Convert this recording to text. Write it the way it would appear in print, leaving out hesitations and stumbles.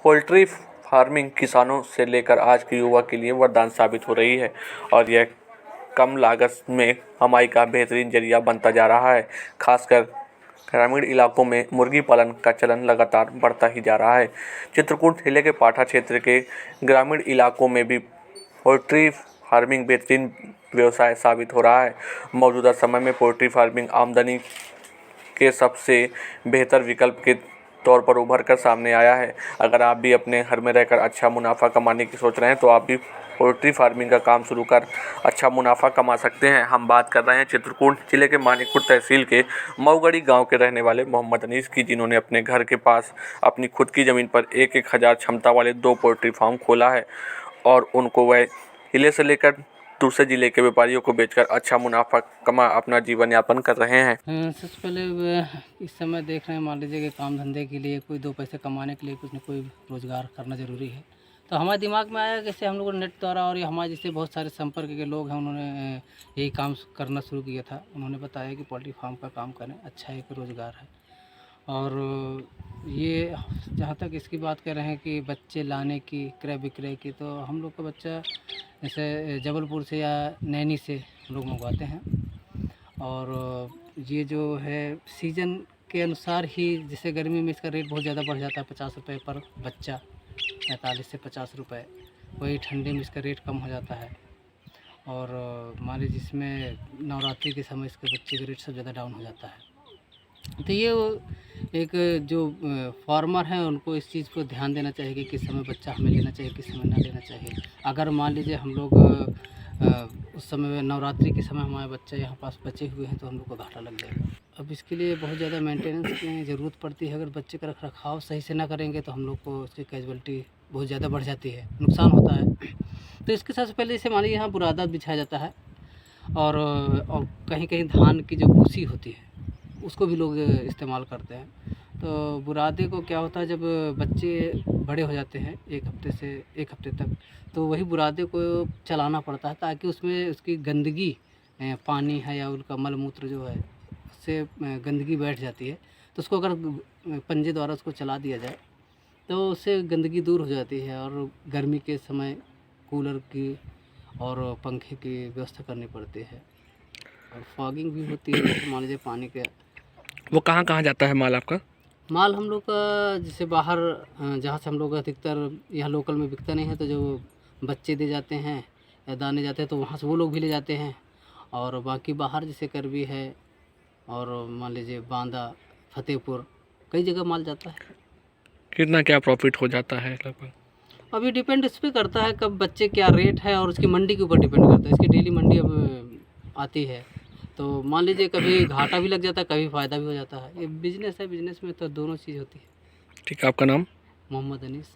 Poultry farming किसानों से लेकर आज के युवा के लिए वरदान साबित हो रही है और यह कम लागत में कमाई का बेहतरीन जरिया बनता जा रहा है। खासकर ग्रामीण इलाकों में मुर्गी पालन का चलन लगातार बढ़ता ही जा रहा है। चित्रकूट जिले के पाठा क्षेत्र के ग्रामीण इलाकों में भी पोल्ट्री फार्मिंग बेहतरीन व्यवसाय साबित हो रहा है। मौजूदा समय में पोल्ट्री फार्मिंग आमदनी के सबसे बेहतर विकल्प के तौर पर उभर कर सामने आया है। अगर आप भी अपने घर में रहकर अच्छा मुनाफा कमाने की सोच रहे हैं तो आप भी पोल्ट्री फार्मिंग का काम शुरू कर अच्छा मुनाफा कमा सकते हैं। हम बात कर रहे हैं चित्रकूट जिले के मानिकपुर तहसील के मऊगढ़ी गांव के रहने वाले मोहम्मद अनीस की, जिन्होंने अपने घर के पास अपनी खुद की ज़मीन पर 1,000 क्षमता वाले 2 पोल्ट्री फार्म खोला है और उनको वह जिले से लेकर दूसरे जिले के व्यापारियों को बेचकर अच्छा मुनाफा कमा अपना जीवन यापन कर रहे हैं। सबसे पहले इस समय देख रहे हैं, मान लीजिए कि काम धंधे के लिए कोई 2 पैसे कमाने के लिए कुछ न कोई रोज़गार करना ज़रूरी है। तो हमारे दिमाग में आया कैसे हम लोगों ने नेट द्वारा और ये हमारे जैसे बहुत सारे संपर्क के लोग हैं, उन्होंने यही काम करना शुरू किया था। उन्होंने बताया कि पोल्ट्री फार्म का काम करें, अच्छा एक रोज़गार है। और ये जहाँ तक इसकी बात कर रहे हैं कि बच्चे लाने की, क्रय विक्रय की, तो हम लोग का बच्चा जैसे जबलपुर से या नैनी से हम लोग मंगवाते हैं। और ये जो है सीज़न के अनुसार ही, जैसे गर्मी में इसका रेट बहुत ज़्यादा बढ़ जाता है, 50 रुपये पर बच्चा, 45 से 50 रुपये। वही ठंडी में इसका रेट कम हो जाता है। और मान लीजिए जिसमें नवरात्रि के समय इसके बच्चे का रेट सब ज़्यादा डाउन हो जाता है। तो ये एक जो फार्मर हैं उनको इस चीज़ को ध्यान देना चाहिए कि किस समय बच्चा हमें लेना चाहिए, किस समय ना लेना चाहिए। अगर मान लीजिए हम लोग उस समय नवरात्रि के समय हमारे बच्चे यहाँ पास बचे हुए हैं तो हम लोग को घाटा लग जाएगा। अब इसके लिए बहुत ज़्यादा मेंटेनेंस की ज़रूरत पड़ती है। अगर बच्चे का रख रखाव सही से ना करेंगे तो हम लोग को उसकी कैजुअलिटी बहुत ज़्यादा बढ़ जाती है, नुकसान होता है। तो इसके सबसे पहले जैसे मानिए यहाँ बुरादा बिछाया जाता है और कहीं कहीं धान की जो भूसी होती है उसको भी लोग इस्तेमाल करते हैं। तो बुरादे को क्या होता है, जब बच्चे बड़े हो जाते हैं 1 हफ्ते से 1 हफ्ते तक, तो वही बुरादे को चलाना पड़ता है ताकि उसमें उसकी गंदगी, पानी है या उनका मल मूत्र जो है उससे गंदगी बैठ जाती है। तो उसको अगर पंजे द्वारा उसको चला दिया जाए तो उससे गंदगी दूर हो जाती है। और गर्मी के समय कूलर की और पंखे की व्यवस्था करनी पड़ती है और फॉगिंग भी होती है। जैसे मान लीजिए पानी के, वो कहाँ कहाँ जाता है माल आपका? माल हम लोग का जैसे बाहर, जहाँ से हम लोग अधिकतर यहाँ लोकल में बिकता नहीं है, तो जो बच्चे दे जाते हैं या दाने जाते हैं तो वहाँ से वो लोग भी ले जाते हैं। और बाकी बाहर जैसे करवी है और मान लीजिए बांदा, फतेहपुर, कई जगह माल जाता है। कितना क्या प्रॉफिट हो जाता है लगभग? अभी डिपेंड इस पर करता है कब बच्चे क्या रेट है और उसकी मंडी के ऊपर डिपेंड करता है। इसकी डेली मंडी अब आती है तो मान लीजिए कभी घाटा भी लग जाता है, कभी फ़ायदा भी हो जाता है। ये बिजनेस है, बिजनेस में तो दोनों चीज़ होती है। ठीक है, आपका नाम? मोहम्मद अनीस।